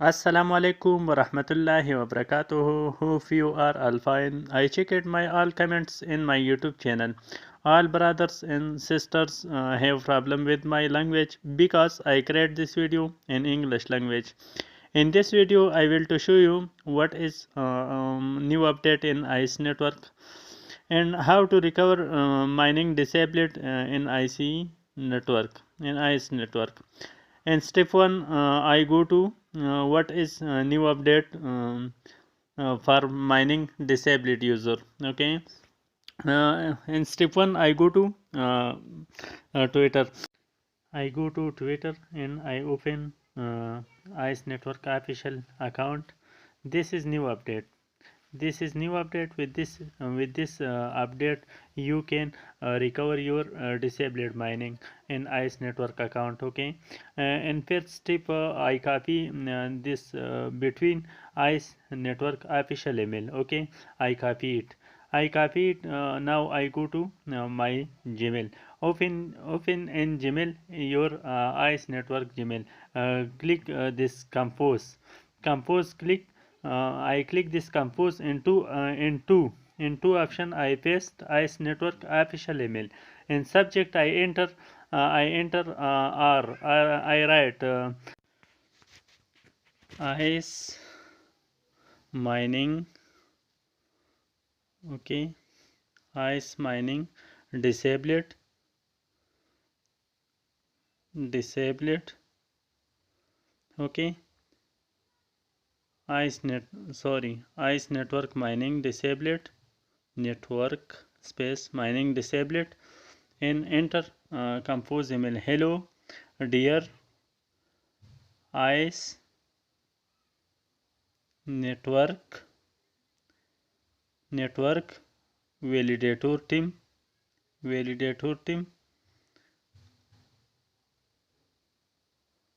Assalamu alaikum wa rahmatullahi wa barakatuh. Hope you are all fine. I checked my all comments in my YouTube channel. All brothers and sisters have problem with my language because I create this video in English language. In this video, I will to show you what is new update in ICE network and how to recover mining disabled in IC network in ICE network. And step 1, I go to what is new update for mining disabled user. Okay. In step 1, I go to Twitter. I go to Twitter and I open ICE network official account. This is new update. This is new update. With this update you can recover your disabled mining in ICE network account. Okay. And first step, I copy this between ICE network official email. Okay, I copy it. Now I go to my Gmail. Open in Gmail your ICE network Gmail. Click this compose. I click this compose into option. I paste ICE network official email. In subject I write ICE mining. Okay, ICE mining disabled. Okay, ICE network mining disabled, network space mining disabled, and enter compose email. Hello dear ICE network validator team,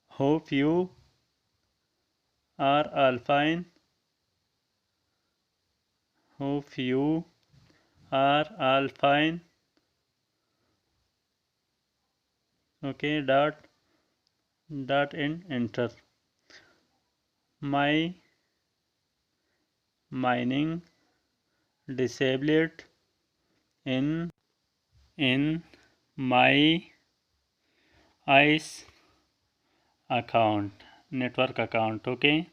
hope you are all fine. Hope you are all fine. Okay, dot and enter. My mining disabled in my ICE network account. Okay,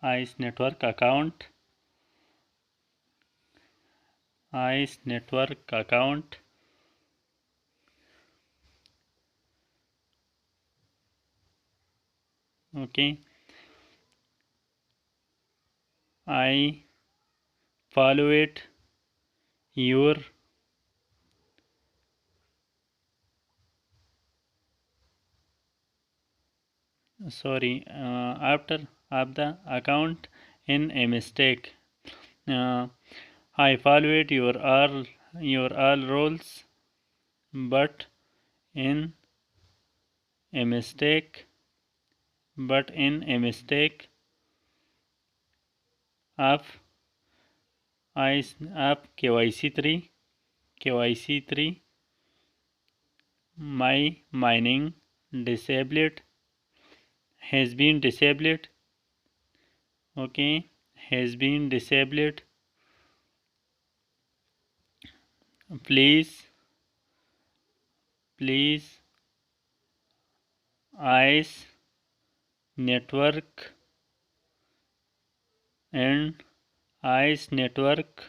ICE network account. Okay, I follow it your after of the account in a mistake. I followed your all roles, but in a mistake of KYC3 my mining disabled has been disabled. Okay, has been disabled. Please ICE network and ICE network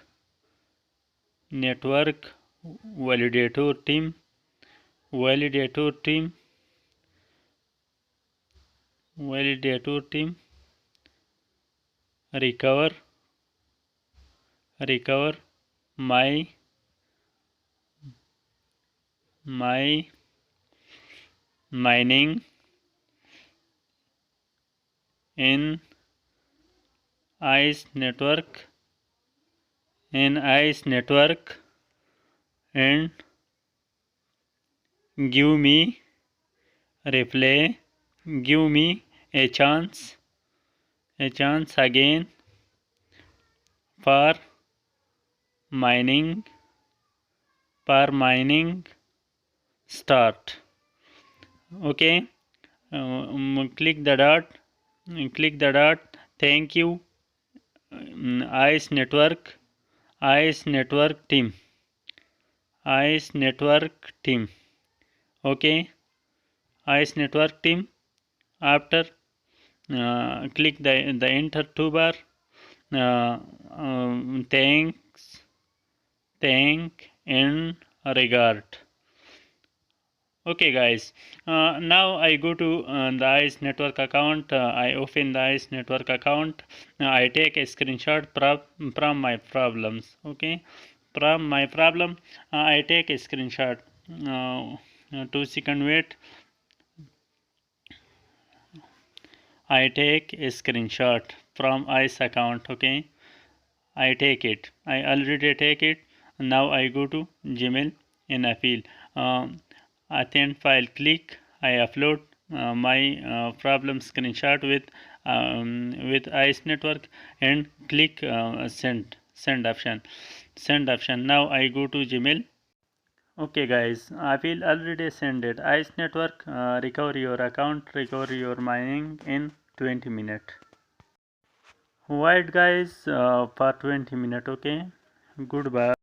validator team recover my mining in ICE network and give me reply, give me a chance again for mining start. Okay, click the dot. Thank you, ICE network team. ICE network team. Okay, ICE network team. After click the enter toolbar. Thank and regard. Okay guys, now I go to the ICE network account. I open the ICE network account. I take a screenshot from my problems. Okay, from my problem, I take a screenshot. 2 second wait. I take a screenshot from ICE account. Okay, I take it. I already take it. Now I go to Gmail in a field. Attend file. Click. I upload my problem screenshot with ICE network and click send option. Send option. Now I go to Gmail. Okay guys, I will already send it. ICE network recover your account, recover your mining in 20 minutes. Wait guys for 20 minutes. Okay, goodbye.